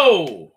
go.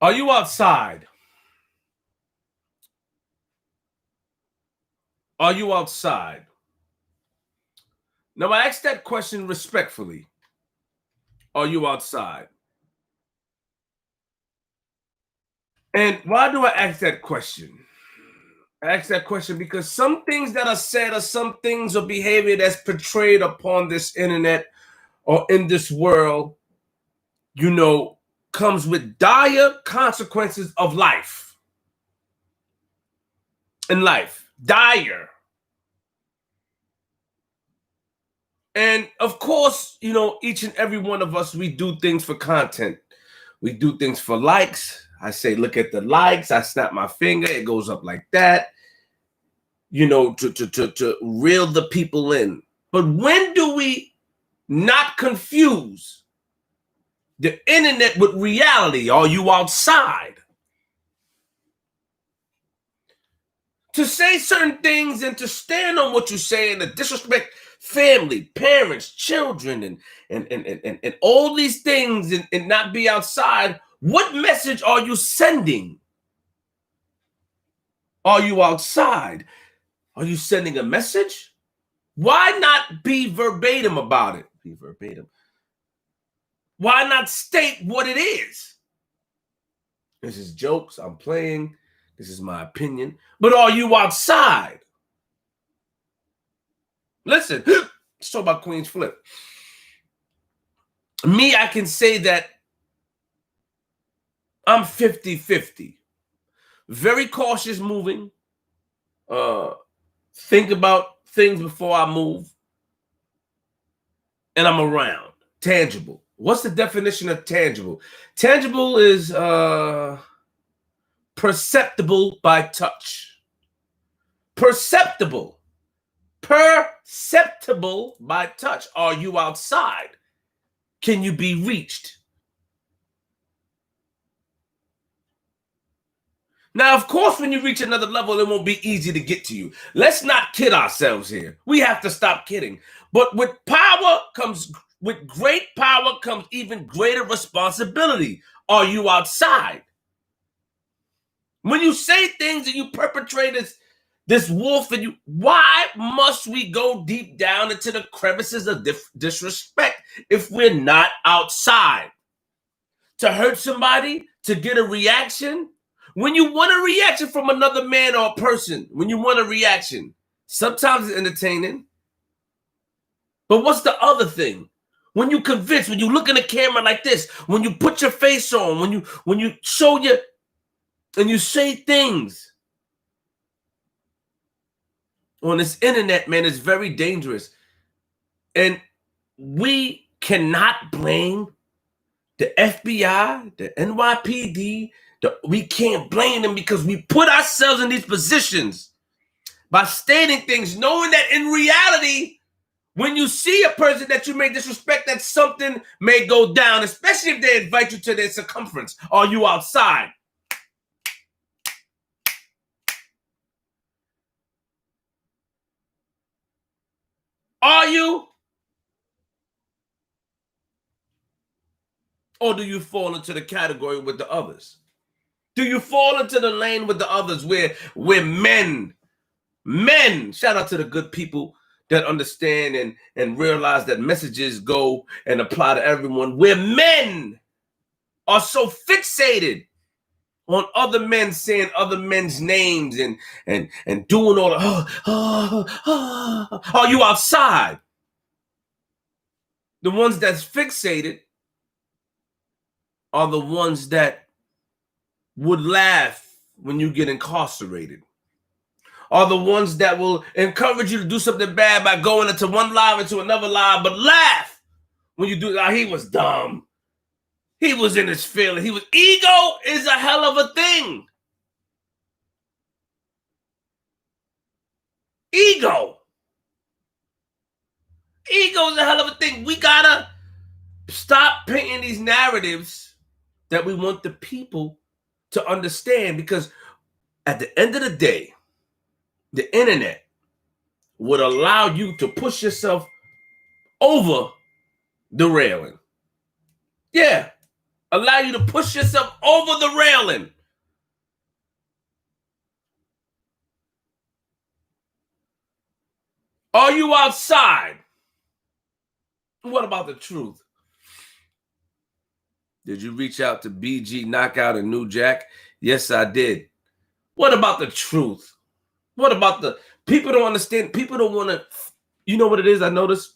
Are you outside? Are you outside? Now, I ask that question respectfully. Are you outside? And why do I ask that question? I ask that question because some things that are said or some things or behavior that's portrayed upon this internet or in this world, comes with dire consequences of life. In life, dire. And of course, each and every one of us, we do things for content. We do things for likes. I say, look at the likes. I snap my finger. It goes up like that, to reel the people in. But when do we not confuse the internet with reality? Are you outside? To say certain things and to stand on what you say and to disrespect family, parents, children, and all these things and not be outside, what message are you sending? Are you outside? Are you sending a message? Why not be verbatim about it? Be verbatim. Why not state what it is? This is jokes. I'm playing. This is my opinion. But are you outside? Listen, let's talk about Queenzflip. Me, I can say that I'm 50-50. Very cautious moving. Think about things before I move. And I'm around. Tangible. What's the definition of tangible? Tangible is perceptible by touch. Perceptible by touch. Are you outside? Can you be reached? Now, of course, when you reach another level, it won't be easy to get to you. Let's not kid ourselves here. We have to stop kidding. But with great power comes even greater responsibility. Are you outside? When you say things and you perpetrate this wolf, why must we go deep down into the crevices of disrespect if we're not outside? To hurt somebody, to get a reaction? When you want a reaction from another man or person, sometimes it's entertaining. But what's the other thing? When you convince, when you look in the camera like this, when you put your face on, when you show your, and you say things on this internet, man, it's very dangerous. And we cannot blame the FBI, the NYPD. We can't blame them because we put ourselves in these positions by stating things, knowing that in reality, when you see a person that you may disrespect, that something may go down, especially if they invite you to their circumference. Are you outside? Are you? Or do you fall into the category with the others? Do you fall into the lane with the others where men, shout out to the good people that understand and realize that messages go and apply to everyone, where men are so fixated on other men saying other men's names and doing all the, are you outside? The ones that's fixated are the ones that would laugh when you get incarcerated, are the ones that will encourage you to do something bad by going into one live into another live, but laugh when you do. He was dumb. He was in his feeling. Ego is a hell of a thing. Ego is a hell of a thing. We gotta stop painting these narratives that we want the people to understand, because at the end of the day, the internet would allow you to push yourself over the railing. Yeah, allow you to push yourself over the railing. Are you outside? What about the truth? Did you reach out to BG, Knockout, and New Jack? Yes, I did. What about the truth? What about the people don't understand? People don't want to, you know what it is I noticed?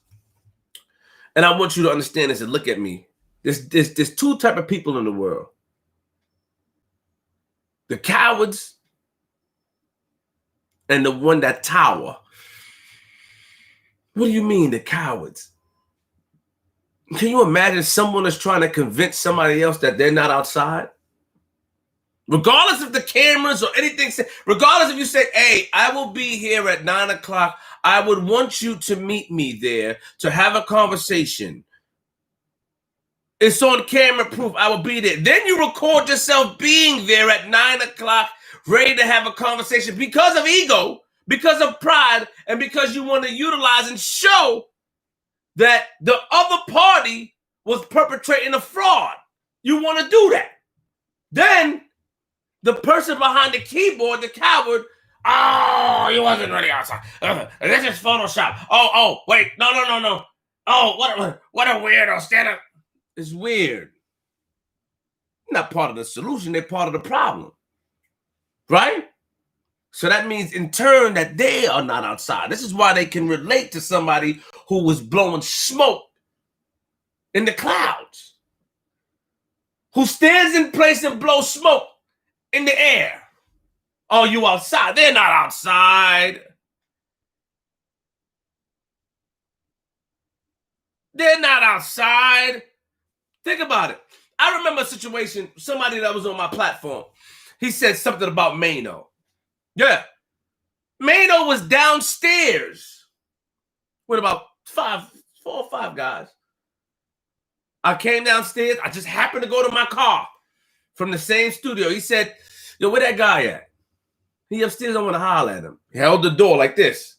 And I want you to understand this and look at me. There's two type of people in the world. The cowards and the one that tower. What do you mean, the cowards? Can you imagine someone is trying to convince somebody else that they're not outside? Regardless of the cameras or anything, regardless if you say, hey, I will be here at 9 o'clock. I would want you to meet me there to have a conversation. It's on camera proof. I will be there. Then you record yourself being there at 9 o'clock, ready to have a conversation because of ego, because of pride, and because you want to utilize and show that the other party was perpetrating a fraud. You want to do that. Then the person behind the keyboard, the coward, oh, he wasn't really outside. This is Photoshop. Oh, wait, no. Oh, what a weirdo. Stand up. It's weird. Not part of the solution. They're part of the problem. Right? So that means in turn that they are not outside. This is why they can relate to somebody who was blowing smoke in the clouds, who stands in place and blows smoke in the air. Oh, you outside? They're not outside. They're not outside. Think about it. I remember a situation, somebody that was on my platform. He said something about Mano. Yeah. Mano was downstairs with about 4 or 5 guys. I came downstairs. I just happened to go to my car from the same studio. He said, yo, where that guy at? He upstairs. I want to holler at him. He held the door like this.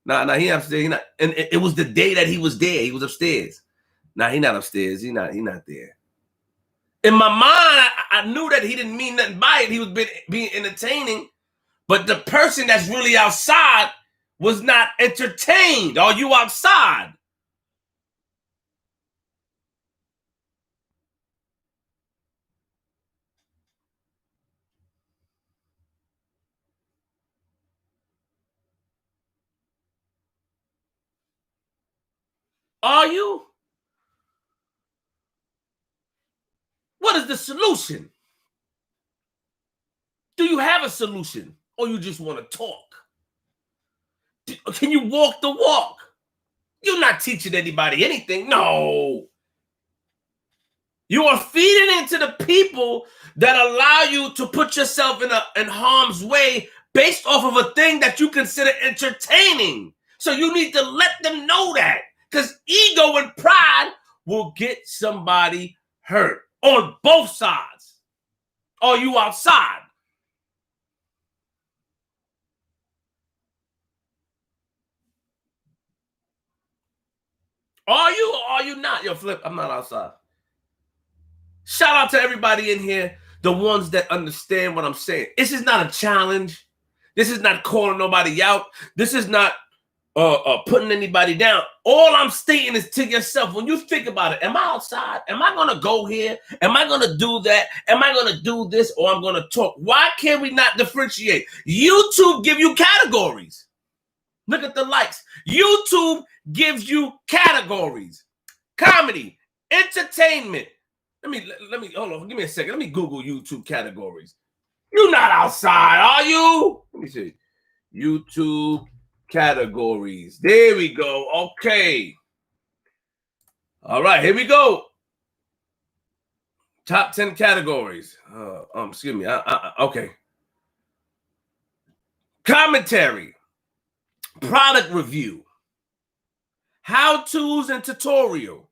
Nah, he upstairs. He not. And it was the day that he was there. He was upstairs. Nah, he not upstairs. He not there. In my mind, I knew that he didn't mean nothing by it. He was being entertaining. But the person that's really outside was not entertained. Are you outside? Are you? What is the solution? Do you have a solution, or you just want to talk? Can you walk the walk? You're not teaching anybody anything. No. You are feeding into the people that allow you to put yourself in harm's way based off of a thing that you consider entertaining. So you need to let them know that, because ego and pride will get somebody hurt on both sides. Are you outside? Are you or are you not? Yo, Flip, I'm not outside. Shout out to everybody in here, the ones that understand what I'm saying. This is not a challenge. This is not calling nobody out. This is not putting anybody down. All I'm stating is to yourself, when you think about it, am I outside? Am I going to go here? Am I going to do that? Am I going to do this? Or I'm going to talk? Why can't we not differentiate? YouTube give you categories. Look at the likes. YouTube gives you categories. Comedy, entertainment. Let me hold on. Give me a second. Let me Google YouTube categories. You're not outside, are you? Let me see. YouTube categories. There we go. Okay. All right, here we go. Top 10 categories. Excuse me. Okay. Commentary. Product review. How-tos and tutorial.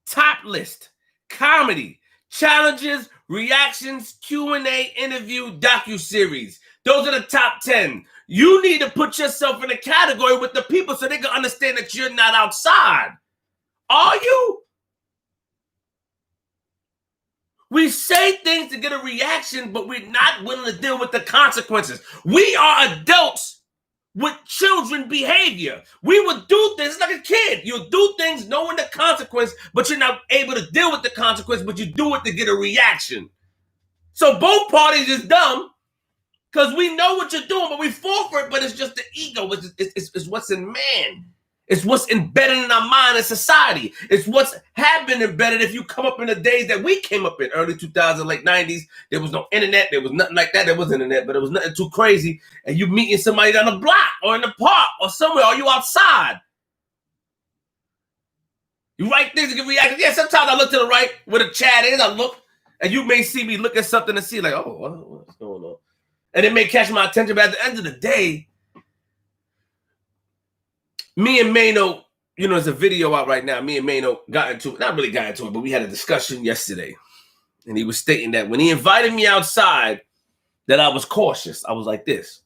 Top list. Comedy. Challenges, reactions, Q&A, interview, docuseries. Those are the top 10. You need to put yourself in a category with the people so they can understand that you're not outside. Are you? We say things to get a reaction, but we're not willing to deal with the consequences. We are adults with children behavior. We would do things like a kid. You'll do things knowing the consequence, but you're not able to deal with the consequence, but you do it to get a reaction. So both parties is dumb, because we know what you're doing, but we fall for it, but it's just the ego. It's what's in man. It's what's embedded in our mind in society. It's what's been embedded if you come up in the days that we came up in, early 2000s, late 90s. There was no internet. There was nothing like that. There was internet, but it was nothing too crazy. And you meeting somebody down the block or in the park or somewhere. Are you outside? You write things to get reactions. Yeah, sometimes I look to the right where the chat is. I look, and you may see me look at something and see like, oh, what's going on? And it may catch my attention, but at the end of the day, me and Mano, there's a video out right now. Me and Mano not really got into it, but we had a discussion yesterday. And he was stating that when he invited me outside, that I was cautious. I was like this.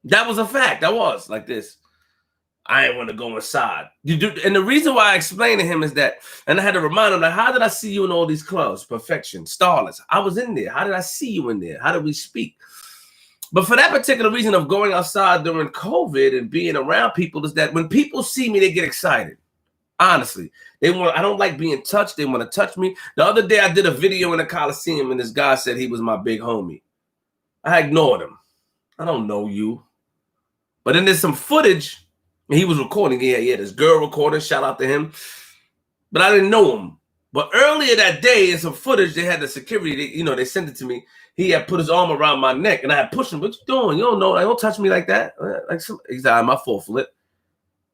That was a fact. I was like this. I didn't want to go inside. And the reason why I explained to him is that, and I had to remind him, like, how did I see you in all these clubs? Perfection, Starlets. I was in there. How did I see you in there? How did we speak? But for that particular reason of going outside during COVID and being around people, is that when people see me, they get excited. Honestly, I don't like being touched. They want to touch me. The other day I did a video in the Coliseum and this guy said he was my big homie. I ignored him. I don't know you. But then there's some footage and he was recording. Yeah, this girl recording. Shout out to him. But I didn't know him. But earlier that day, in some footage, they had the security. They sent it to me. He had put his arm around my neck, and I had pushed him. What you doing? You don't know. Don't touch me like that. He's like, my fault, Flip.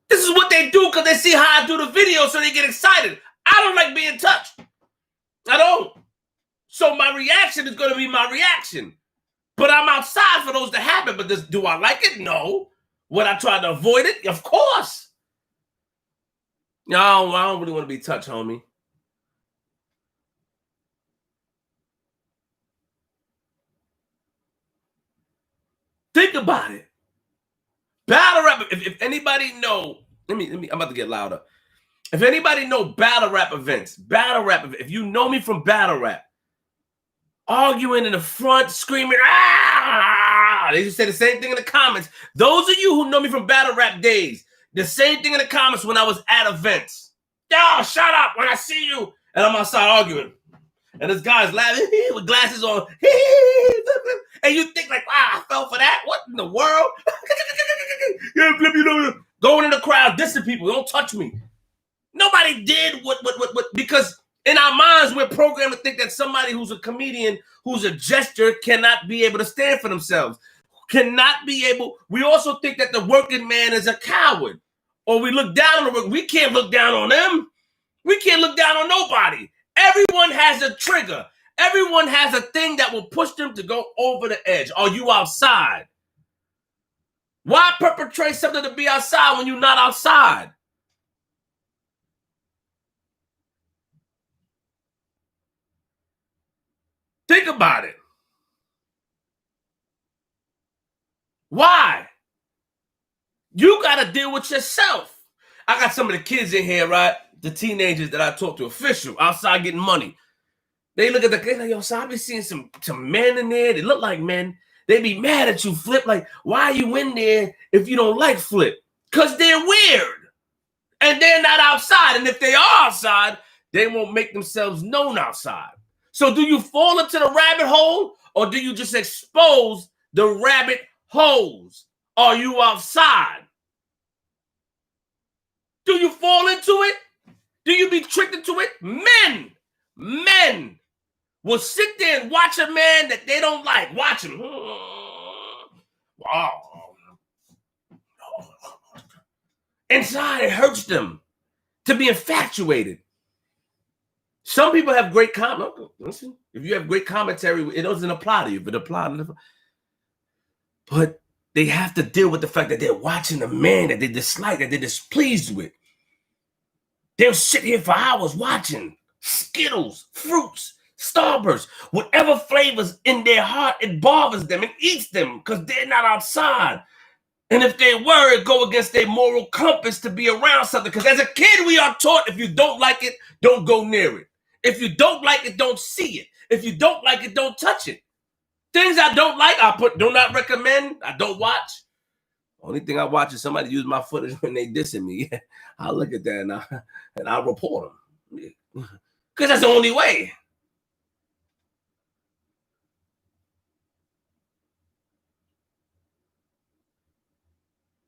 This is what they do because they see how I do the video, so they get excited. I don't like being touched. I don't. So my reaction is going to be my reaction. But I'm outside for those to happen. But do I like it? No. Would I try to avoid it? Of course. No, I don't really want to be touched, homie. Think about it. Battle rap. If anybody know, I'm about to get louder. If anybody know battle rap events, if you know me from battle rap, arguing in the front, screaming, ah! They just say the same thing in the comments. Those of you who know me from battle rap days, the same thing in the comments when I was at events. Yo, shut up when I see you. And I'm outside arguing. And this guy's laughing with glasses on. And you think like, wow, I fell for that? What in the world? Yeah, Flip, going in the crowd, dissing people. Don't touch me. Nobody did what, because in our minds, we're programmed to think that somebody who's a comedian, who's a jester, cannot be able to stand for themselves. We also think that the working man is a coward. Or we look down on the work. We can't look down on them. We can't look down on nobody. Everyone has a trigger. Everyone has a thing that will push them to go over the edge. Are you outside? Why perpetrate something to be outside when you're not outside? Think about it. Why? You got to deal with yourself. I got some of the kids in here, right? The teenagers that I talk to, official, outside getting money. They look at the kid like, yo, so I be seeing some men in there. They look like men. They be mad at you, Flip. Like, why are you in there if you don't like Flip? Because they're weird. And they're not outside. And if they are outside, they won't make themselves known outside. So do you fall into the rabbit hole or do you just expose the rabbit holes? Are you outside? Do you fall into it? Do you be tricked into it? Men will sit there and watch a man that they don't like. Watch him. Wow. Inside, it hurts them to be infatuated. Some people have great comment. Listen, if you have great commentary, it doesn't apply to you. But but they have to deal with the fact that they're watching a man that they dislike, that they're displeased with. They'll sit here for hours watching Skittles, fruits, Starburst, whatever flavors in their heart, it bothers them and eats them because they're not outside. And if they were, it go against their moral compass to be around something. Because as a kid, we are taught if you don't like it, don't go near it. If you don't like it, don't see it. If you don't like it, don't touch it. Things I don't like, I put do not recommend. I don't watch. Only thing I watch is somebody use my footage when they dissing me. I'll look at that and I'll report them. Because that's the only way.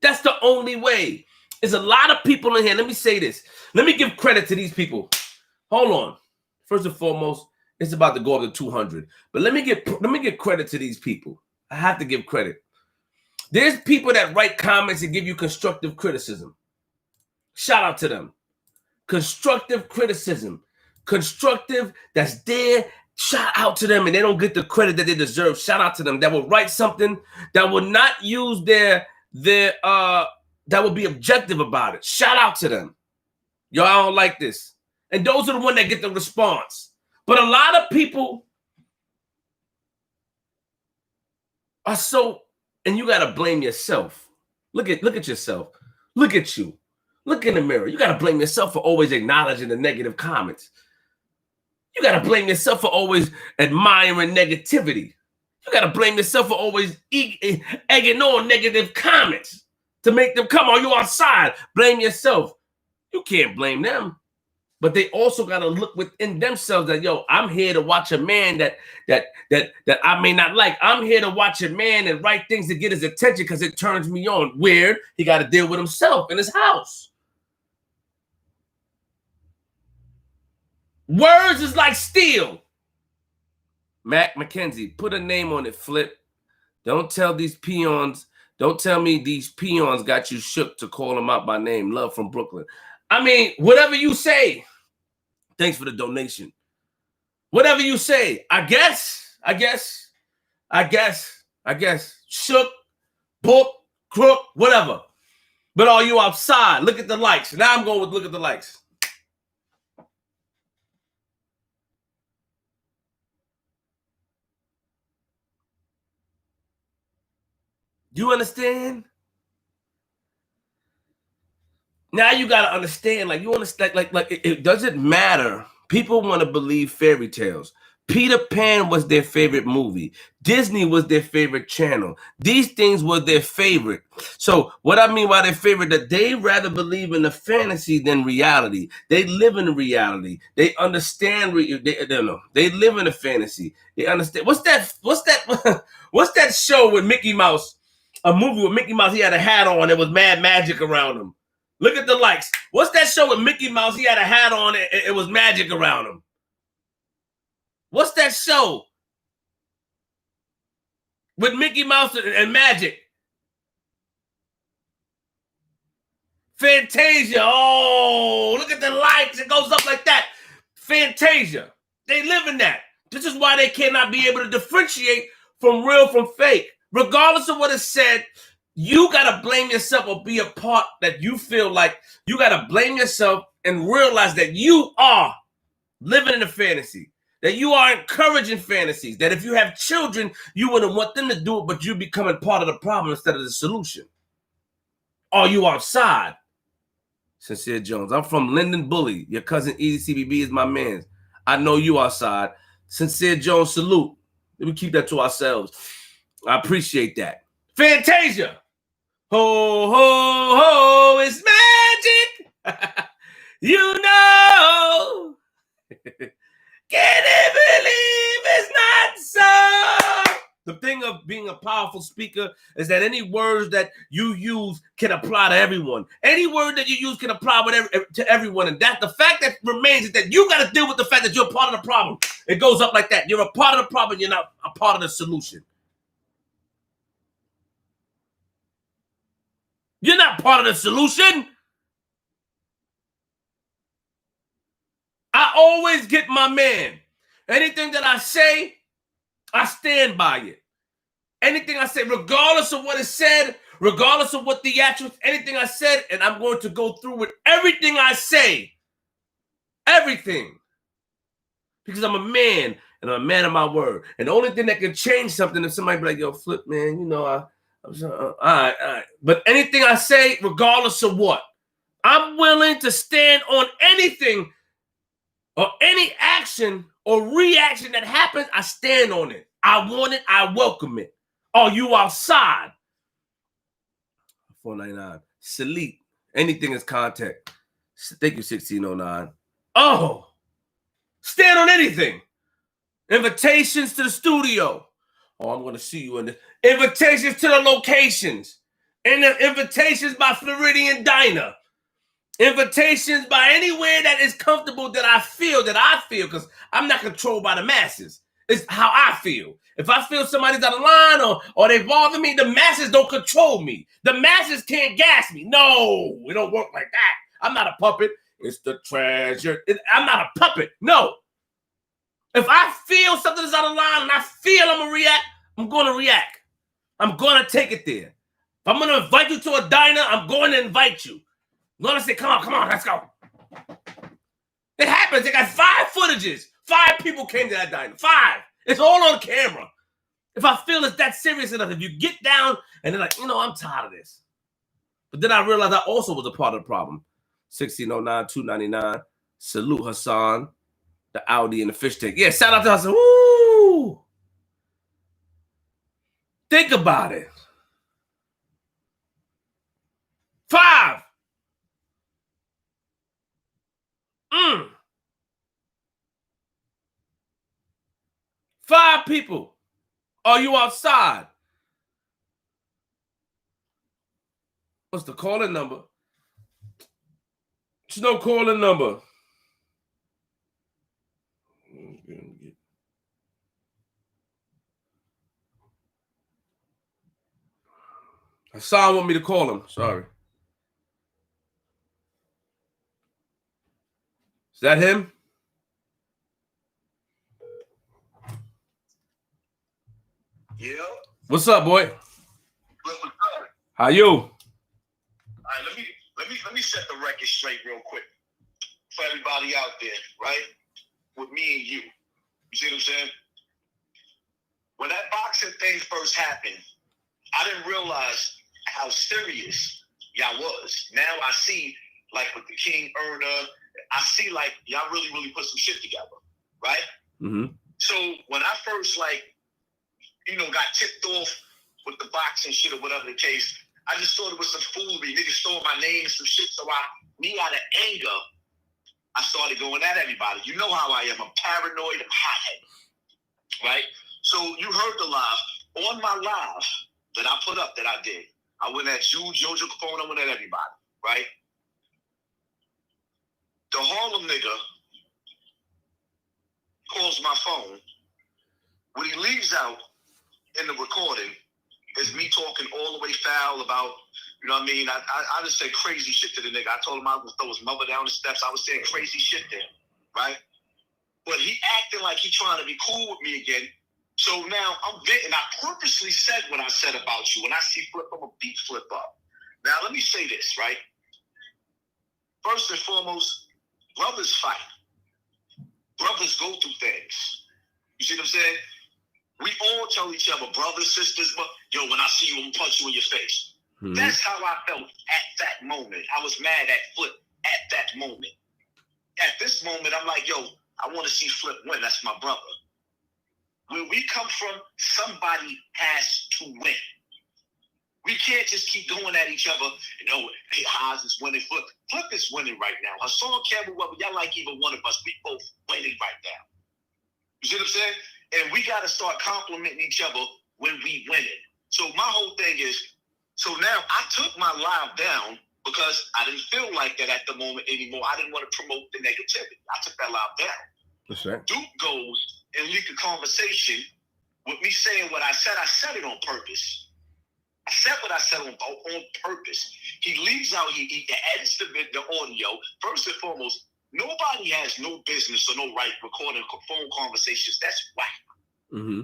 That's the only way. There's a lot of people in here. Let me say this. Let me give credit to these people. Hold on. First and foremost, it's about to go up to 200. But let me give credit to these people. I have to give credit. There's people that write comments and give you constructive criticism. Shout out to them. Constructive criticism. Constructive, that's there. Shout out to them, and they don't get the credit that they deserve. Shout out to them. That will write something that will not use that will be objective about it. Shout out to them. Y'all don't like this. And those are the ones that get the response. But a lot of people are so, and you gotta blame yourself. Look at yourself. Look at you. Look in the mirror. You gotta blame yourself for always acknowledging the negative comments. You gotta blame yourself for always admiring negativity. You gotta blame yourself for always egging on negative comments to make them come. Are you outside? Blame yourself. You can't blame them. But they also gotta look within themselves that, yo, I'm here to watch a man that I may not like. I'm here to watch a man and write things to get his attention because it turns me on. Weird. He got to deal with himself in his house. Words is like steel. Mac McKenzie, put a name on it, Flip. Don't tell these peons. Don't tell me these peons got you shook to call them out by name. Love from Brooklyn. I mean, whatever you say. Thanks for the donation. Whatever you say. I guess. Shook, book, crook, whatever. But are you outside? Look at the likes. Now I'm going with look at the likes. You understand? Now you gotta understand, like you understand, like it doesn't matter. People want to believe fairy tales. Peter Pan was their favorite movie. Disney was their favorite channel. These things were their favorite. So what I mean by their favorite, that they rather believe in the fantasy than reality. They live in reality. They understand. They live in a fantasy. They understand. What's that show with Mickey Mouse? A movie with Mickey Mouse. He had a hat on. There was mad magic around him. Look at the likes. What's that show with Mickey Mouse? He had a hat on. It was magic around him. What's that show with Mickey Mouse and magic? Fantasia. Oh, look at the likes. It goes up like that. Fantasia. They live in that. This is why they cannot be able to differentiate from real from fake. Regardless of what is said, you got to blame yourself or be a part that you feel like you got to blame yourself and realize that you are living in a fantasy, that you are encouraging fantasies, that if you have children, you wouldn't want them to do it, but you're becoming part of the problem instead of the solution. Are you outside? Sincere Jones. I'm from Linden Bully. Your cousin Easy CBB is my man. I know you outside. Sincere Jones, salute. Let me keep that to ourselves. I appreciate that. Fantasia. Ho, ho, ho, it's magic. You know. Can you believe it's not so? The thing of being a powerful speaker is that any words that you use can apply to everyone. Any word that you use can apply to everyone. And that the fact that remains is that you got to deal with the fact that you're a part of the problem. It goes up like that. You're a part of the problem. You're not a part of the solution. You're not part of the solution. I always get my man. Anything that I say, I stand by it. Anything I say, regardless of what is said, regardless of what the actual, anything I said, and I'm going to go through with everything I say. Everything. Because I'm a man, and I'm a man of my word. And the only thing that can change something is somebody be like, yo, Flip, man, you know, all right. But anything I say, regardless of what, I'm willing to stand on anything or any action or reaction that happens, I stand on it. I want it, I welcome it. Are you outside? 499. Salute. Anything is contact. Thank you, 1609. Oh, stand on anything. Invitations to the studio. Oh, I'm going to see you in this. Invitations to the locations. And the invitations by Floridian Diner. Invitations by anywhere that is comfortable that I feel, because I'm not controlled by the masses. It's how I feel. If I feel somebody's out of line or they bother me, the masses don't control me. The masses can't gas me. No, it don't work like that. I'm not a puppet. It's the treasure. I'm not a puppet. No. If I feel something is out of line and I feel I'm going to react, I'm going to react. I'm going to take it there. If I'm going to invite you to a diner, I'm going to invite you. I'm going to say, come on, let's go. It happens. They got 5 footages. 5 people came to that diner. 5. It's all on camera. If I feel it's that serious enough, if you get down and they're like, I'm tired of this. But then I realized I also was a part of the problem. 1609, 299. Salute Hassan, the Audi and the fish tank. Yeah, shout out to Hassan. Woo! Think about it. 5. 5 people. Are you outside? What's the calling number? There's no calling number. Hassan want me to call him. Sorry. Is that him? Yeah. What's up, boy? What's up? How you? All right, let me set the record straight real quick for everybody out there, right? With me and you. You see what I'm saying? When that boxing thing first happened, I didn't realize how serious y'all was. Now I see, like with the King Earner, I see like y'all really, really put some shit together, right? Mm-hmm. So when I first got tipped off with the boxing shit or whatever the case, I just thought it was some foolery. Niggas stole my name and some shit. So me out of anger, I started going at everybody. You know how I am. I'm paranoid. I'm hot-headed, right? So you heard the live. On my live that I put up that I did, I went at you, Jojo Capone, I went at everybody, right? The Harlem nigga calls my phone. What he leaves out in the recording is me talking all the way foul about, you know what I mean? I just said crazy shit to the nigga. I told him I was throw his mother down the steps. I was saying crazy shit there, right? but he acting like he trying to be cool with me again. So now I'm getting. I purposely said what I said about you. When I see Flip, I'm gonna beat Flip up. Now let me say this, right? First and foremost, brothers fight. Brothers go through things. You see what I'm saying? We all tell each other, brothers, sisters, but yo, when I see you, I'm gonna punch you in your face. Mm-hmm. That's how I felt at that moment. I was mad at Flip at that moment. At this moment, I'm like, yo, I want to see Flip win. That's my brother. Where we come from, somebody has to win. We can't just keep going at each other. You know, hey, Haas is winning. Flip is winning right now. Hassan Campbell, whether y'all like either one of us, we both winning right now. You see what I'm saying? And we got to start complimenting each other when we winning. So my whole thing is, so now I took my live down because I didn't feel like that at the moment anymore. I didn't want to promote the negativity. I took that live down. That's right. Duke goes and leak a conversation with me saying what I said. I said it on purpose. I said what I said on purpose. He leaves out, he edits the audio. First and foremost, nobody has no business or no right recording phone conversations. That's whack. Mm-hmm.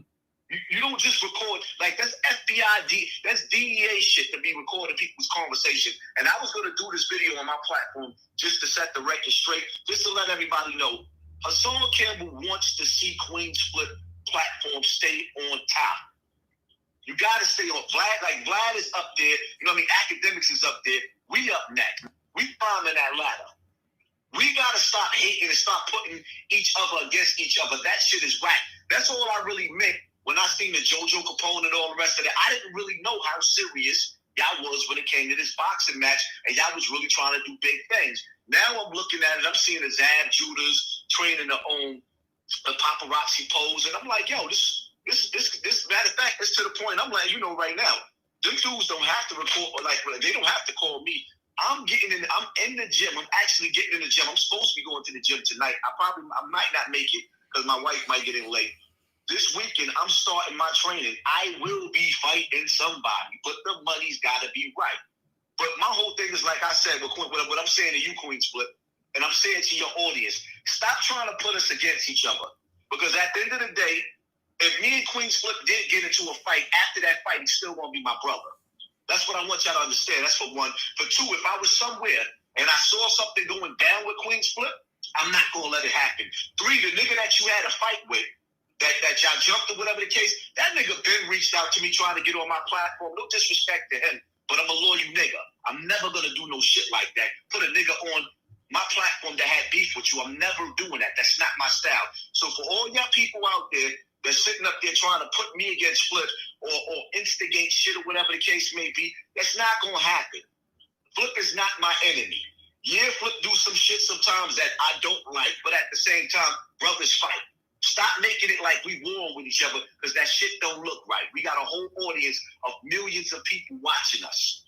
You don't just record, like that's FBI, that's DEA shit to be recording people's conversation. And I was going to do this video on my platform just to set the record straight, just to let everybody know. Hassan Campbell wants to see Queenzflip platform stay on top. You got to stay on. Vlad is up there. You know what I mean? Academics is up there. We up next. We climbing that ladder. We got to stop hating and stop putting each other against each other. That shit is whack. That's all I really meant when I seen the JoJo Capone and all the rest of that. I didn't really know how serious y'all was when it came to this boxing match, and y'all was really trying to do big things. Now I'm looking at it. I'm seeing the Zab Judas training their own paparazzi pose, and I'm like, yo, this matter of fact, it's to the point. I'm like, you know, right now, them dudes don't have to record, like, they don't have to call me. I'm in the gym. I'm actually getting in the gym. I'm supposed to be going to the gym tonight. I might not make it because my wife might get in late. This weekend, I'm starting my training. I will be fighting somebody, but the money's got to be right. But my whole thing is, like I said, what I'm saying to you, Queenzflip, and I'm saying to your audience, stop trying to put us against each other. Because at the end of the day, if me and Queenzflip did get into a fight, after that fight, he's still going to be my brother. That's what I want y'all to understand. That's for one. For two, if I was somewhere and I saw something going down with Queenzflip, I'm not going to let it happen. Three, the nigga that you had a fight with, that y'all jumped or whatever the case, that nigga Ben reached out to me trying to get on my platform. No disrespect to him, but I'm a loyal nigga. I'm never going to do no shit like that. Put a nigga on my platform that had beef with you. I'm never doing that. That's not my style. So for all y'all people out there that's sitting up there trying to put me against Flip or instigate shit or whatever the case may be, that's not going to happen. Flip is not my enemy. Yeah, Flip do some shit sometimes that I don't like, but at the same time, brothers fight. Stop making it like we war with each other because that shit don't look right. We got a whole audience of millions of people watching us.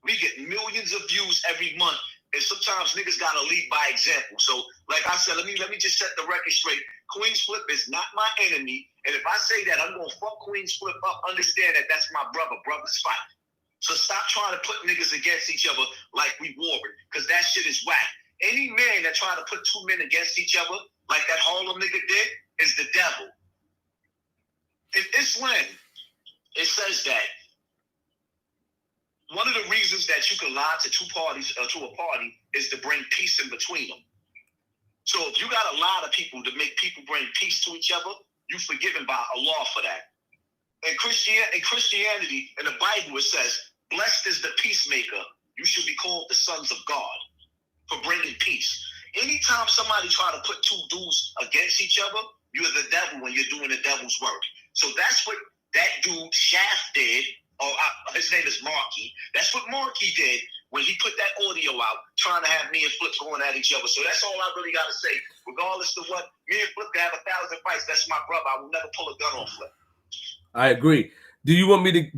We get millions of views every month, and sometimes niggas gotta lead by example. So, like I said, let me just set the record straight. Queenzflip is not my enemy, and if I say that, I'm gonna fuck Queenzflip up. Understand that that's my brother. Brothers fight. So stop trying to put niggas against each other like we warring, because that shit is whack. Any man that try to put two men against each other, like that Harlem nigga did, is the devil. In Islam, it says that one of the reasons that you can lie to two parties or to a party is to bring peace in between them. So if you got a lot of people to make people bring peace to each other, you're forgiven by Allah for that. In Christianity, in the Bible, it says, blessed is the peacemaker. You should be called the sons of God for bringing peace. Anytime somebody try to put two dudes against each other, you're the devil when you're doing the devil's work. So that's what that dude Shaft did. His name is Marky. That's what Marky did when he put that audio out, trying to have me and Flip going at each other. So that's all I really got to say. Regardless of what, me and Flip can have 1,000 fights. That's my brother. I will never pull a gun on Flip. I agree. Do you want me to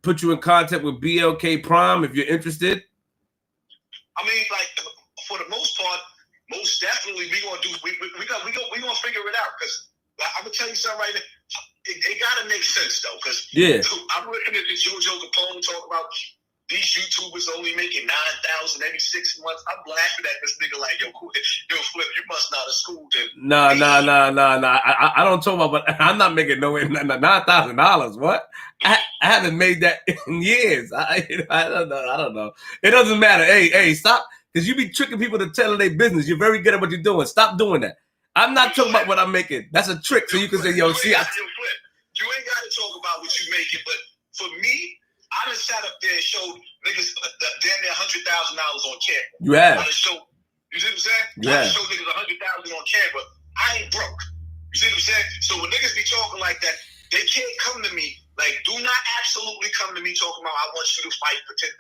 put you in contact with BLK Prime if you're interested? I mean, like, for the most part, most definitely we gonna figure it out, because I'm gonna tell you something right now. It gotta make sense though, because I'm looking at the JoJo Capone talk about these YouTubers only making 9,000 every 6 months. I'm laughing at this nigga like, yo, Flip, you must not have schooled him. No. I don't talk about, but I'm not making $9,000. What? I haven't made that in years. I don't know. It doesn't matter. Hey, stop. Because you be tricking people to tell their business. You're very good at what you're doing. Stop doing that. I'm not talking about what I'm making. That's a trick. So you can say, yo, see. You ain't got to talk about what you making. But for me, I done sat up there and showed niggas damn near $100,000 on camera. You have. You see what I'm saying? Yeah. I showed niggas $100,000 on camera. I ain't broke. You see what I'm saying? So when niggas be talking like that, they can't come to me. Like, do not absolutely come to me talking about I want you to fight for $10,000.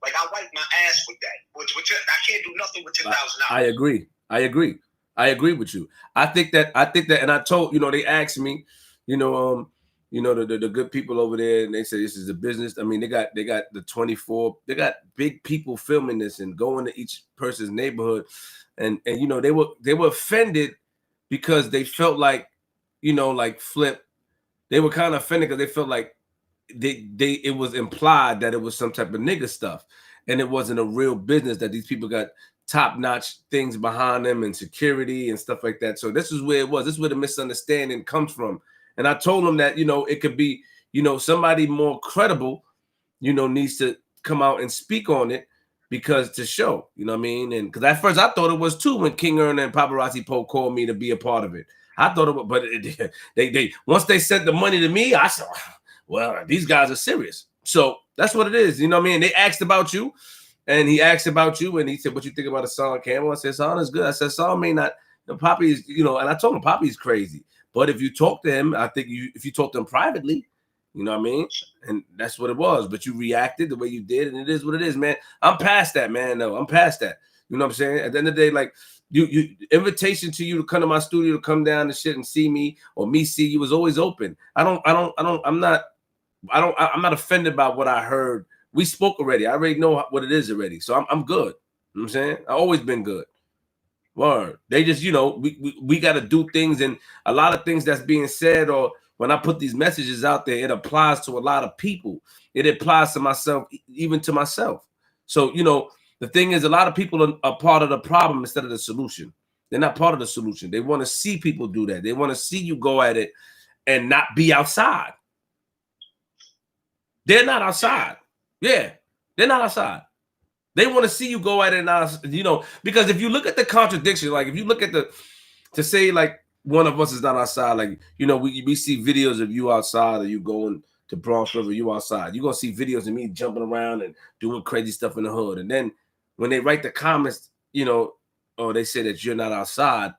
Like, I wipe my ass with that. I can't do nothing with $10,000. I agree with you. I think that, and I told, they asked me, the good people over there, and they said this is a business. I mean, they got the 24, they got big people filming this and going to each person's neighborhood, and they were offended because they felt like, like Flip, they were kind of offended because they felt like it was implied that it was some type of nigga stuff, and it wasn't a real business, that these people got top-notch things behind them and security and stuff like that. So this is where it was. This is where the misunderstanding comes from. And I told them that, it could be, somebody more credible, needs to come out and speak on it, because to show, you know what I mean? And because at first I thought it was too when King Earn and Paparazzi Poe called me to be a part of it. I thought it was, but they once they sent the money to me, I said, well, these guys are serious. So that's what it is. You know what I mean? They asked about you, and he asked about you, and he said, what you think about Hassan Campbell? I said, Hassan is good. I said, Hassan may not, Poppy is, and I told him Poppy's crazy. But if you talk to him, I think if you talk to him privately, you know what I mean? And that's what it was. But you reacted the way you did, and it is what it is, man. I'm past that, man. No, I'm past that. You know what I'm saying? At the end of the day, like, you invitation to you to come to my studio to come down and shit and see me, or me see you, was always open. I'm not offended by what I heard. We spoke already. I already know what it is already. So I'm good. You know what I'm saying? I've always been good. Word. They just, we got to do things, and a lot of things that's being said, or when I put these messages out there, it applies to a lot of people. It applies to myself, even to myself. So, the thing is, a lot of people are part of the problem instead of the solution. They're not part of the solution. They want to see people do that. They want to see you go at it and not be outside. They're not outside. Yeah, they're not outside. They want to see you go at it now, because if you look at the contradiction, like if you look at to say like one of us is not outside, like, we see videos of you outside, or you going to Bronx River, you outside. You're going to see videos of me jumping around and doing crazy stuff in the hood. And then when they write the comments, or they say that you're not outside,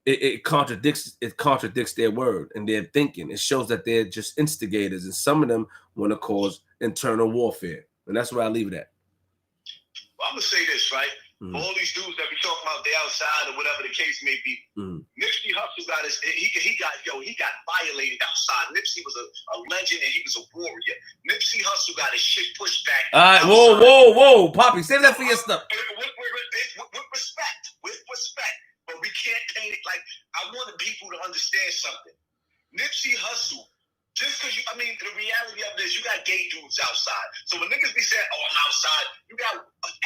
it contradicts their word and their thinking. It shows that they're just instigators, and some of them want to cause internal warfare. And that's where I leave it at. Well, I'm gonna say this, right? For all these dudes that we talking about, they outside or whatever the case may be. Nipsey Hussle got he got violated outside. Nipsey was a legend, and he was a warrior. Nipsey Hussle got his shit pushed back. All right, whoa, Poppy, save that for your stuff. With respect, but we can't paint it like. I want the people to understand something. Nipsey Hussle. Just because the reality of this, you got gay dudes outside. So when niggas be saying, oh, I'm outside,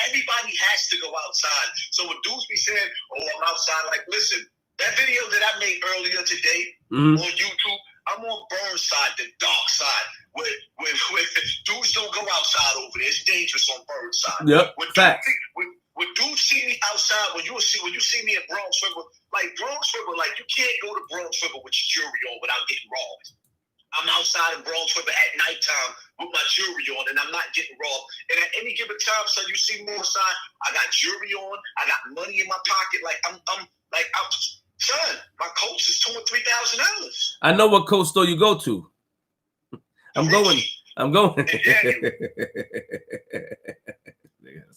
everybody has to go outside. So when dudes be saying, oh, I'm outside, like, listen, that video that I made earlier today on YouTube, I'm on Burnside, the dark side, where dudes don't go outside over there. It's dangerous on Burnside. Yep, fact. When dudes see me outside, when you see me at Bronx River, like you can't go to Bronx River with your jewelry on without getting robbed. I'm outside in Bronx River at nighttime with my jewelry on, and I'm not getting robbed. And at any given time, son, you see me outside, I got jewelry on, I got money in my pocket. Son, my coat is $2,000-$3,000. I know what coat store you go to. I'm going. That's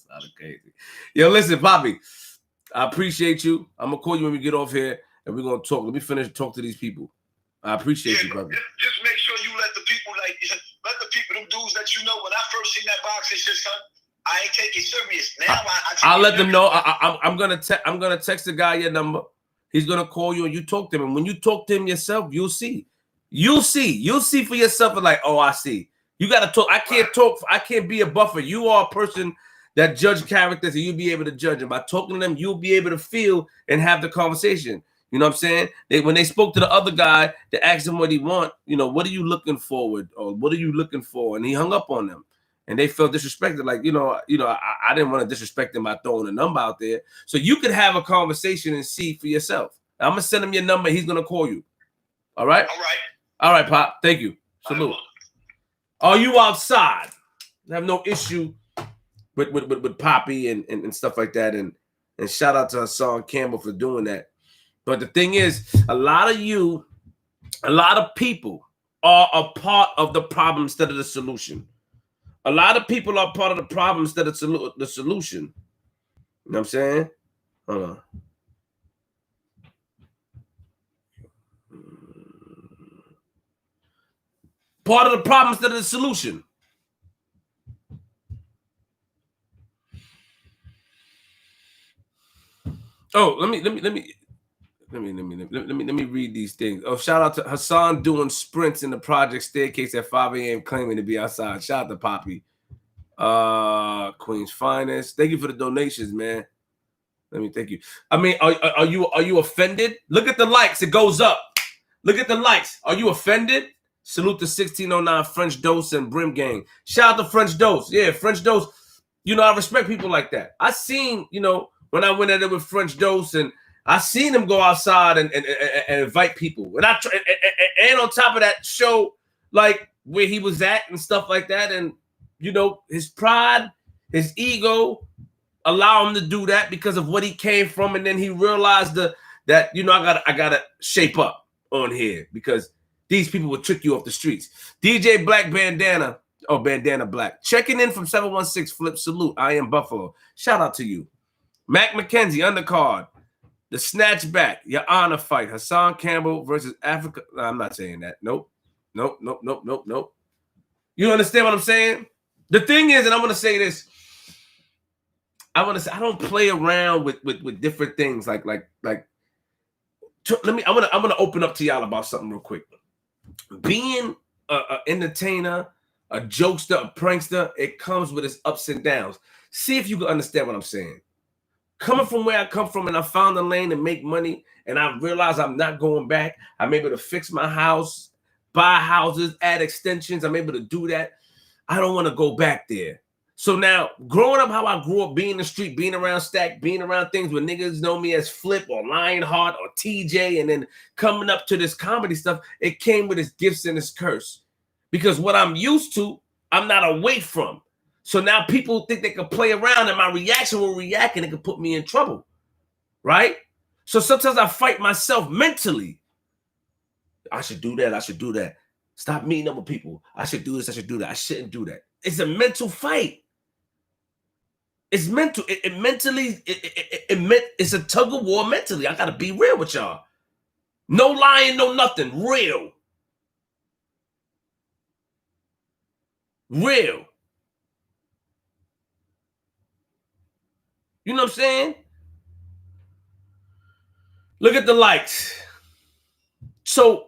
not crazy. Yo, listen, Poppy, I appreciate you. I'm gonna call you when we get off here, and we're gonna talk. Let me finish and talk to these people. I appreciate you, brother. Just make sure you let the people, them dudes that you know. When I first seen that box, it's just, son, I ain't take it serious. Now I'll let them know. I'm gonna text the guy your number. He's gonna call you, and you talk to him. And when you talk to him yourself, you'll see for yourself. And like, oh, I see. You got to talk. I can't talk. I can't be a buffer. You are a person that judge characters, and you'll be able to judge them. By talking to them, you'll be able to feel and have the conversation. You know what I'm saying? When they spoke to the other guy, they asked him what he want. You know, what are you looking forward, or what are you looking for? And he hung up on them, and they felt disrespected. Like, I didn't want to disrespect him by throwing a number out there. So you could have a conversation and see for yourself. I'm gonna send him your number. He's gonna call you. All right. All right, Pop. Thank you. Salute. Are you outside? I have no issue with Poppy and stuff like that. And shout out to Hassan Campbell for doing that. But the thing is, a lot of people are a part of the problem instead of the solution. A lot of people are part of the problem instead of the solution. You know what I'm saying? Hold on. Part of the problem instead of the solution. Oh, let me read these things. Oh, shout out to Hassan doing sprints in the project staircase at 5 a.m. claiming to be outside. Shout out to Poppy. Queen's finest. Thank you for the donations, man. Let me thank you. I mean, are you offended? Look at the likes. It goes up. Look at the likes. Are you offended? Salute to 1609 French Dose and Brim Gang. Shout out to French Dose. Yeah, French Dose. You know, I respect people like that. I seen, when I went at it with French Dose, and I seen him go outside and invite people. And on top of that, show like where he was at and stuff like that. And, his pride, his ego allow him to do that because of what he came from. And then he realized that I gotta shape up on here because these people will trick you off the streets. DJ Black Bandana. Oh, Bandana Black. Checking in from 716 Flip. Salute. I am Buffalo. Shout out to you. Mac McKenzie, undercard. The Snatchback. Your Honor fight. Hassan Campbell versus Africa. No, I'm not saying that. Nope. You understand what I'm saying? The thing is, and I'm going to say this. I don't play around with different things. I'm going to open up to y'all about something real quick. Being an entertainer, a jokester, a prankster, it comes with its ups and downs. See if you can understand what I'm saying. Coming from where I come from, and I found a lane to make money, and I realized I'm not going back. I'm able to fix my house, buy houses, add extensions. I'm able to do that. I don't want to go back there. So now, growing up how I grew up, being in the street, being around Stack, being around things where niggas know me as Flip or Lionheart or TJ, and then coming up to this comedy stuff, it came with its gifts and its curse. Because what I'm used to, I'm not away from. So now people think they can play around, and my reaction will react, and it can put me in trouble, right? So sometimes I fight myself mentally. I should do that. I should do that. Stop meeting up with people. I should do this. I should do that. I shouldn't do that. It's a mental fight. It's mental. It's a tug of war mentally. I got to be real with y'all. No lying, no nothing. Real. Real. You know what I'm saying? Look at the likes. So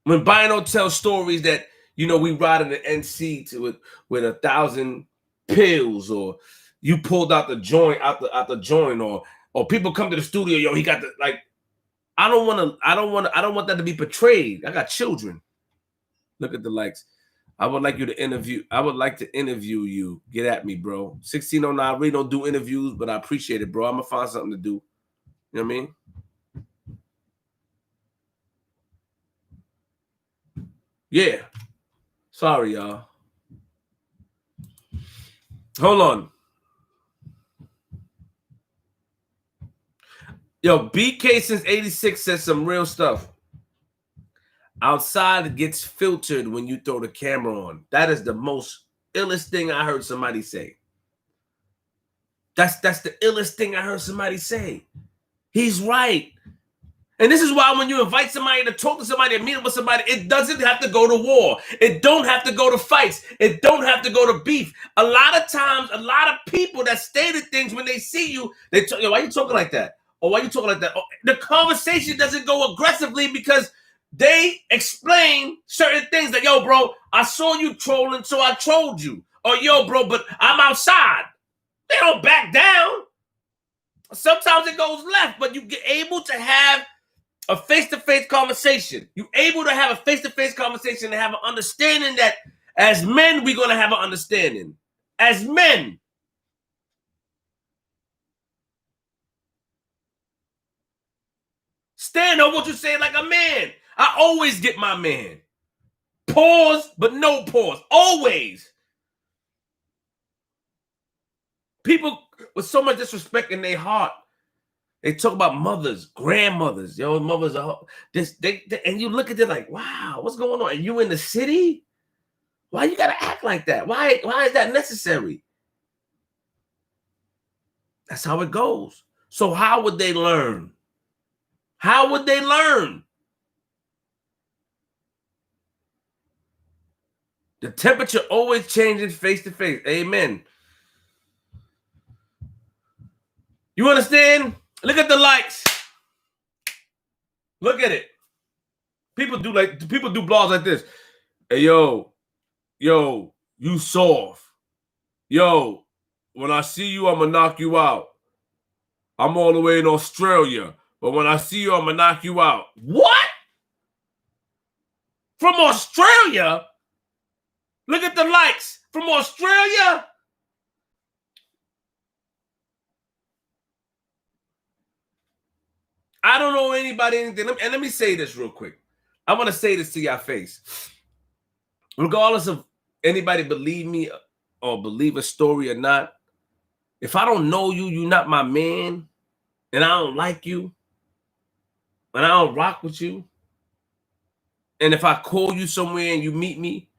when Bino tells stories that, we ride in the NC with 1,000 pills, or you pulled out the joint out the joint, or people come to the studio, yo, he got the I don't want that to be portrayed. I got children. Look at the likes. I would like to interview you. Get at me, bro. 1609. I really don't do interviews, but I appreciate it, bro. I'm gonna find something to do. You know what I mean? Yeah. Sorry, y'all. Hold on. Yo, BK since 86 says some real stuff. Outside gets filtered when you throw the camera on. That is the most illest thing I heard somebody say. That's the illest thing I heard somebody say. He's right. And this is why when you invite somebody to talk to somebody and meet up with somebody, it doesn't have to go to war. It don't have to go to fights. It don't have to go to beef. A lot of times, a lot of people that stated things when they see you, they talk, yo, why are you talking like that? Or why are you talking like that? Or, the conversation doesn't go aggressively because they explain certain things like, yo, bro, I saw you trolling, so I trolled you. Or, yo, bro, but I'm outside. They don't back down. Sometimes it goes left, but you get able to have a face-to-face conversation. You're able to have a face-to-face conversation and have an understanding that as men, we're going to have an understanding. As men. Stand on what you say like a man. I always get my man. Pause, but no pause. Always. People with so much disrespect in their heart. They talk about mothers, grandmothers. Yo, mothers are this. And you look at it like, wow, what's going on? And you in the city? Why you gotta act like that? Why is that necessary? That's how it goes. So how would they learn? How would they learn? The temperature always changes face to face. Amen. You understand? Look at the likes. Look at it. People do blogs like this. Hey, yo, you soft. Yo, when I see you, I'm gonna knock you out. I'm all the way in Australia, but when I see you, I'm gonna knock you out. What? From Australia? Look at the likes. From Australia? I don't know anybody anything. And let me say this real quick. I want to say this to your face. Regardless of anybody believe me or believe a story or not, if I don't know you, you're not my man, and I don't like you, and I don't rock with you, and if I call you somewhere and you meet me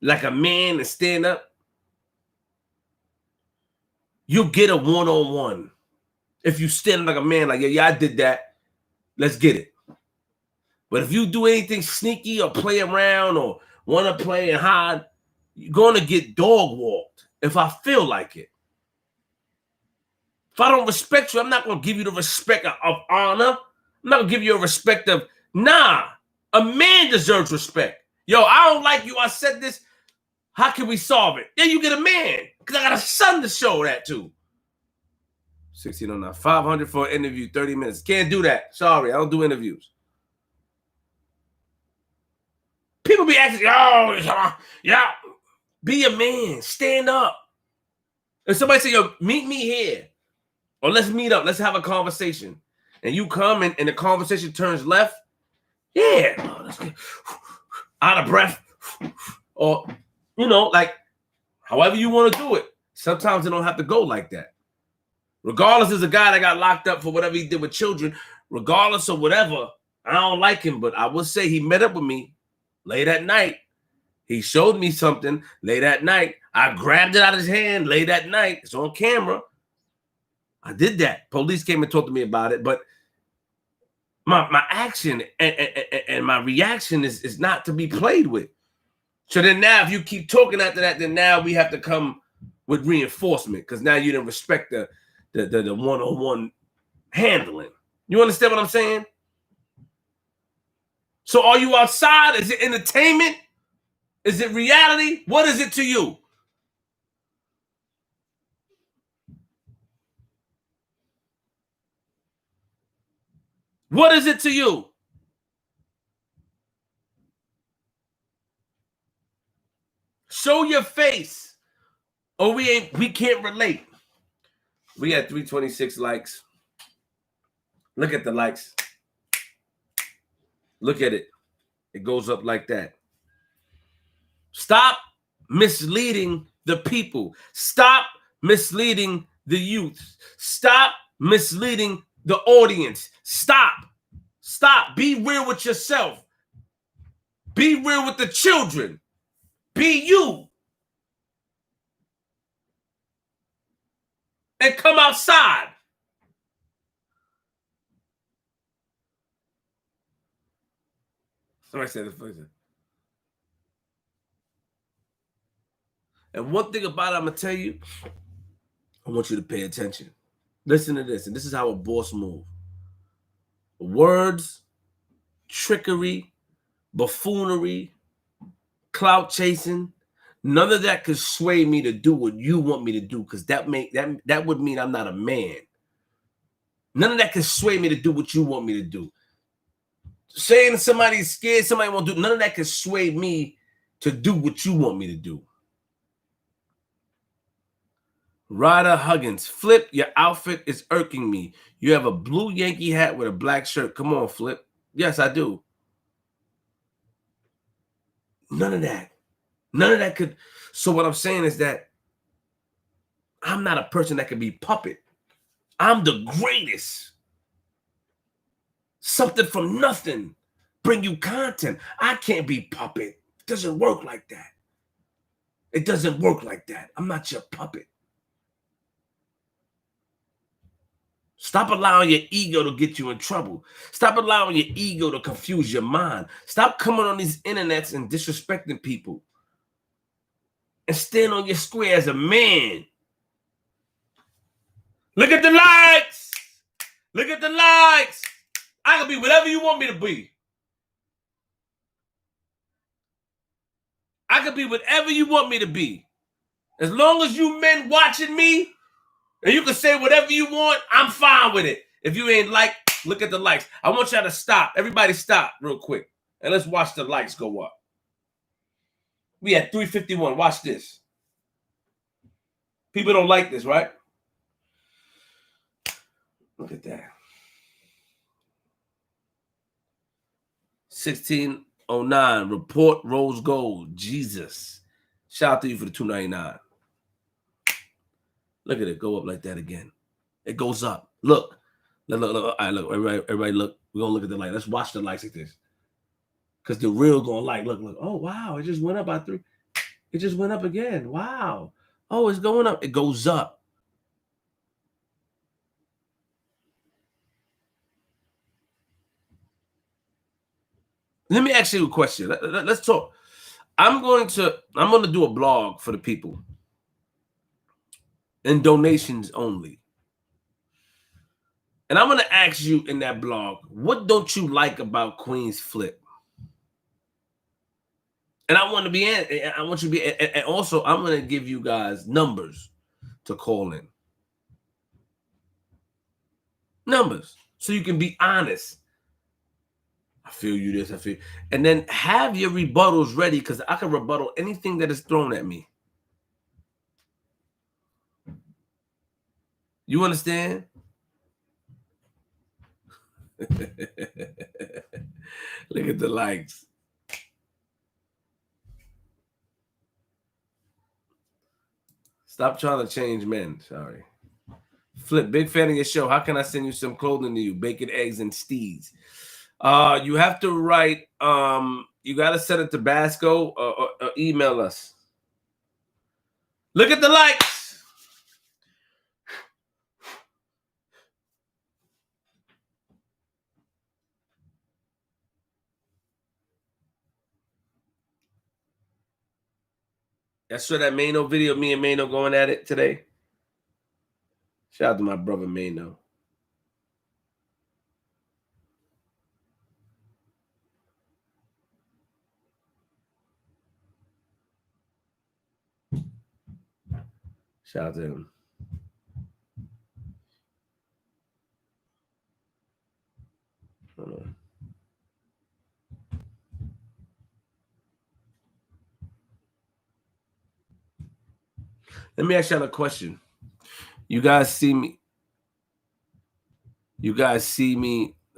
like a man and stand up, you'll get a one-on-one. If you stand like a man, like, yeah, I did that, let's get it. But if you do anything sneaky or play around or want to play and hide, you're going to get dog walked if I feel like it. If I don't respect you, I'm not going to give you the respect of honor. I'm not going to give you a respect of, nah, a man deserves respect. Yo, I don't like you. I said this. How can we solve it? Then you get a man because I got a son to show that to. 1609, 500 for an interview, 30 minutes. Can't do that. Sorry, I don't do interviews. People be asking, yo, yeah, be a man, stand up. If somebody say, yo, meet me here, or let's meet up, let's have a conversation, and you come and the conversation turns left, yeah, let's get out of breath, or, like, however you want to do it. Sometimes it don't have to go like that. Regardless, as a guy that got locked up for whatever he did with children, regardless of whatever, I don't like him, but I will say he met up with me late at night. He showed me something late at night. I grabbed it out of his hand late at night. It's on camera. I did that. Police came and talked to me about it, but my action and my reaction is not to be played with. So then now, if you keep talking after that, then now we have to come with reinforcement because now you didn't respect the one-on-one handling. You understand what I'm saying? So are you outside? Is it entertainment? Is it reality? What is it to you? What is it to you? Show your face, or we can't relate. We had 326 likes. Look at the likes. Look at it. It goes up like that. Stop misleading the people. Stop misleading the youth. Stop misleading the audience. Stop. Be real with yourself. Be real with the children. Be you. And come outside. Somebody said this. And one thing about it, I'm going to tell you, I want you to pay attention. Listen to this, and this is how a boss moves. Words trickery, buffoonery, clout chasing. None of that could sway me to do what you want me to do, because that would mean I'm not a man. None of that can sway me to do what you want me to do. Saying somebody's scared, somebody won't do, none of that can sway me to do what you want me to do. Ryder Huggins, Flip, your outfit is irking me. You have a blue Yankee hat with a black shirt. Come on, Flip. Yes, I do. None of that. None of that could. So what I'm saying is that I'm not a person that can be puppet. I'm the greatest. Something from nothing. Bring you content. I can't be puppet. It doesn't work like that. It doesn't work like that. I'm not your puppet. Stop allowing your ego to get you in trouble. Stop allowing your ego to confuse your mind. Stop coming on these internets and disrespecting people. And stand on your square as a man. Look at the likes. Look at the likes. I can be whatever you want me to be. I can be whatever you want me to be. As long as you men watching me, and you can say whatever you want, I'm fine with it. If you ain't like, look at the likes. I want y'all to stop. Everybody stop real quick. And let's watch the likes go up. We at 351. Watch this. People don't like this, right? Look at that. 1609. Report rose gold. Jesus. Shout out to you for the $2.99. Look at it. Go up like that again. It goes up. Look. Look. All right, look. Everybody look. We're going to look at the light. Let's watch the likes like this. Because the real going to like. Look. Oh, wow. It just went up by 3. It just went up again. Wow. Oh, it's going up. It goes up. Let me ask you a question. Let's talk. I'm going to do a blog for the people. And donations only. And I'm going to ask you in that blog, what don't you like about Queenzflip? And I want you to be, and also I'm going to give you guys numbers to call in. Numbers. So you can be honest. I feel you this, I feel. And then have your rebuttals ready, because I can rebuttal anything that is thrown at me. You understand? Look at the likes. Stop trying to change men. Sorry. Flip, big fan of your show. How can I send you some clothing to you? Bacon, eggs, and steeds. You have to write, you got to send it to Basco or email us. Look at the likes. I saw that Mano video, me and Mano going at it today. Shout out to my brother Mano. Shout out to him. Hold on. Let me ask y'all a question. You guys see me?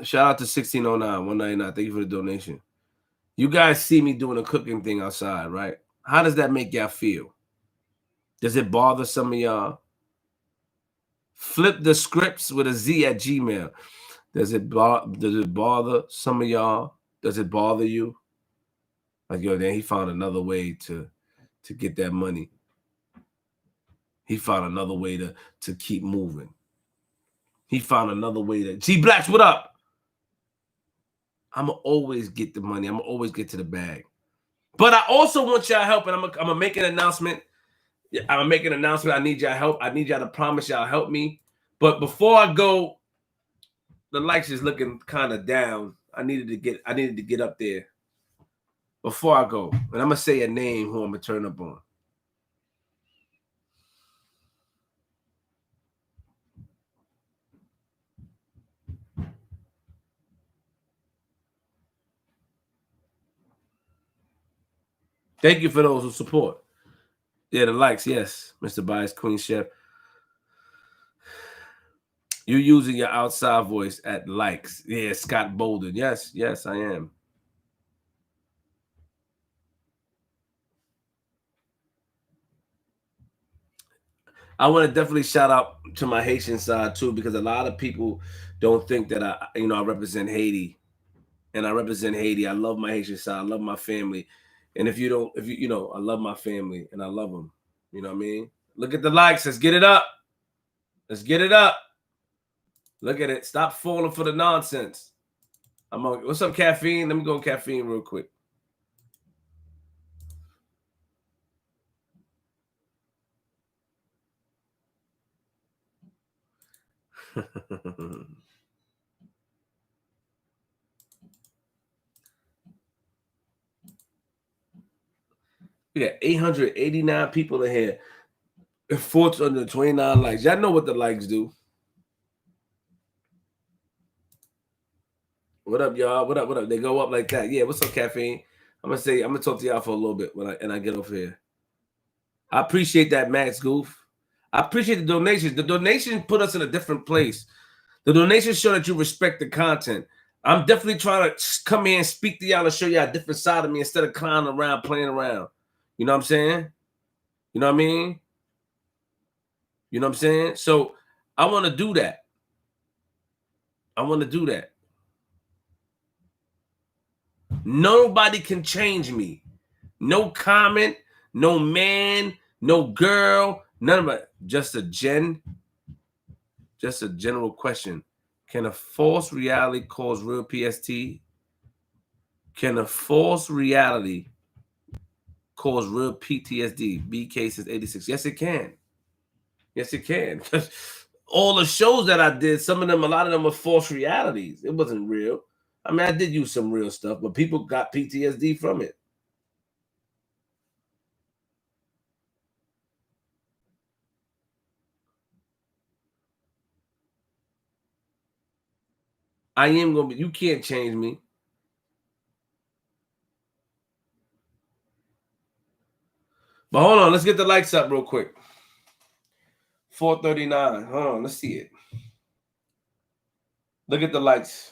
Shout out to 1609, 199. Thank you for the donation. You guys see me doing a cooking thing outside, right? How does that make y'all feel? Does it bother some of y'all? Flip the scripts with a Z at Gmail. Does it bother some of y'all? Does it bother you? Like, yo, then he found another way to get that money. He found another way to keep moving. He found another way to... G Blacks, what up? I'm going to always get the money. I'm going to always get to the bag. But I also want y'all help, and I'm going to make an announcement. I'm going to make an announcement. I need y'all help. I need y'all to promise y'all help me. But before I go, the likes is looking kind of down. I needed to get up there before I go. And I'm gonna say a name who I'm gonna turn up on. Thank you for those who support. Yeah, the likes, yes, Mr. Bias Queen Chef. You're using your outside voice at likes. Yeah, Scott Bolden. Yes, I am. I want to definitely shout out to my Haitian side too, because a lot of people don't think that I represent Haiti, and I represent Haiti. I love my Haitian side. I love my family, and if you, I love my family and I love them. You know what I mean? Look at the likes. Let's get it up. Let's get it up. Look at it. Stop falling for the nonsense. What's up, Caffeine? Let me go Caffeine real quick. We got 889 people in here. 429 likes. Y'all know what the likes do. What up, y'all? What up? They go up like that. Yeah, what's up, Caffeine? I'm gonna talk to y'all for a little bit when I get off here. I appreciate that, Max Goof. I appreciate the donations. The donations put us in a different place. The donations show that you respect the content. I'm definitely trying to come here and speak to y'all and show y'all a different side of me instead of clowning around, playing around. You know what I'm saying? You know what I mean? You know what I'm saying? So I want to do that. I want to do that. Nobody can change me. No comment, no man, no girl, none of it. Just a general question. Can a false reality cause real PST? Can a false reality cause real PTSD? BK since 86. Yes, it can. Yes, it can. Because all the shows that I did, a lot of them were false realities. It wasn't real. I mean, I did use some real stuff, but people got PTSD from it. I am going to be, you can't change me. But hold on, let's get the likes up real quick. 439. Hold on, let's see it. Look at the likes.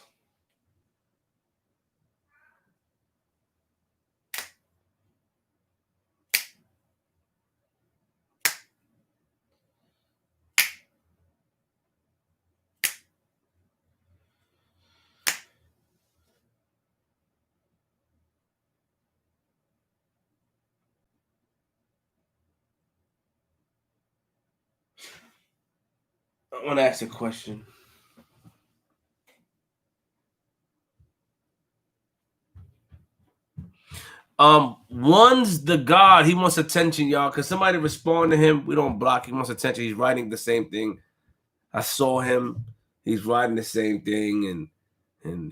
I want to ask a question. One's the God. He wants attention, y'all. Cause somebody respond to him. We don't block. He wants attention. He's writing the same thing. I saw him. He's writing the same thing. And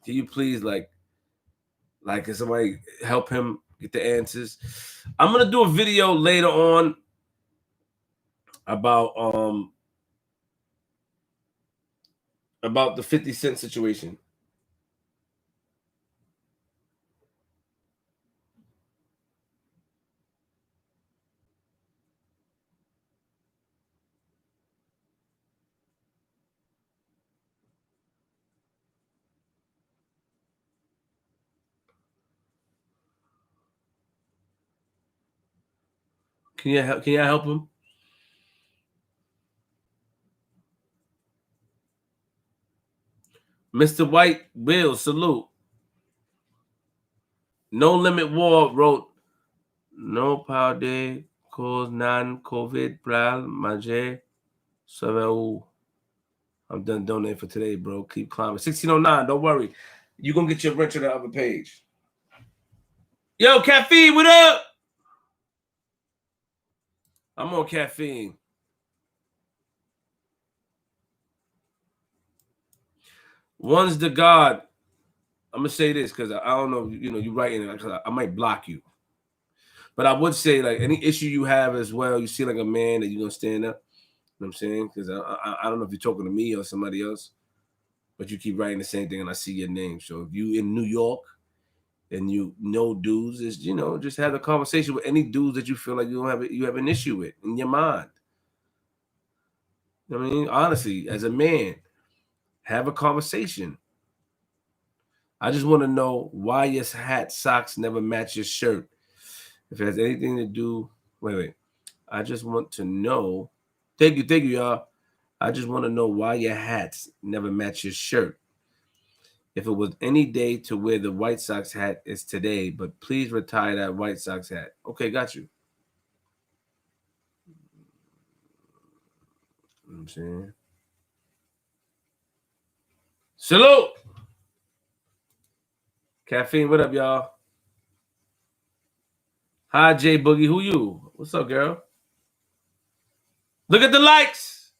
can you please can somebody help him get the answers? I'm gonna do a video later on about the 50 Cent situation. Can you help him? Mr. White Will, salute. No Limit War wrote, no power de cause non-COVID pral manger saveu. I'm done donating for today, bro. Keep climbing. 1609, don't worry. You're going to get your rent on the other page. Yo, Caffeine, what up? I'm on Caffeine. One's the God. I'm gonna say this because I don't know, you writing it, I might block you. But I would say, like, any issue you have as well, you see like a man that you're gonna stand up. You know what I'm saying? Because I don't know if you're talking to me or somebody else, but you keep writing the same thing and I see your name. So if you in New York and you know dudes, is just have a conversation with any dudes that you feel like you have an issue with in your mind. I mean, honestly, as a man, have a conversation. I just want to know why your hat socks never match your shirt. If it has anything to do, wait. I just want to know. Thank you, y'all. I just want to know why your hats never match your shirt. If it was any day to wear the White Sox hat, it's today, but please retire that White Sox hat. Okay, got you. You know what I'm saying? Salute! Caffeine, what up, y'all? Hi, J Boogie. Who you? What's up, girl? Look at the likes.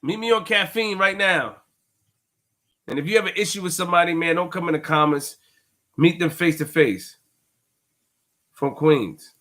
Meet me on Caffeine right now. And if you have an issue with somebody, man, don't come in the comments. Meet them face to face. From Queens.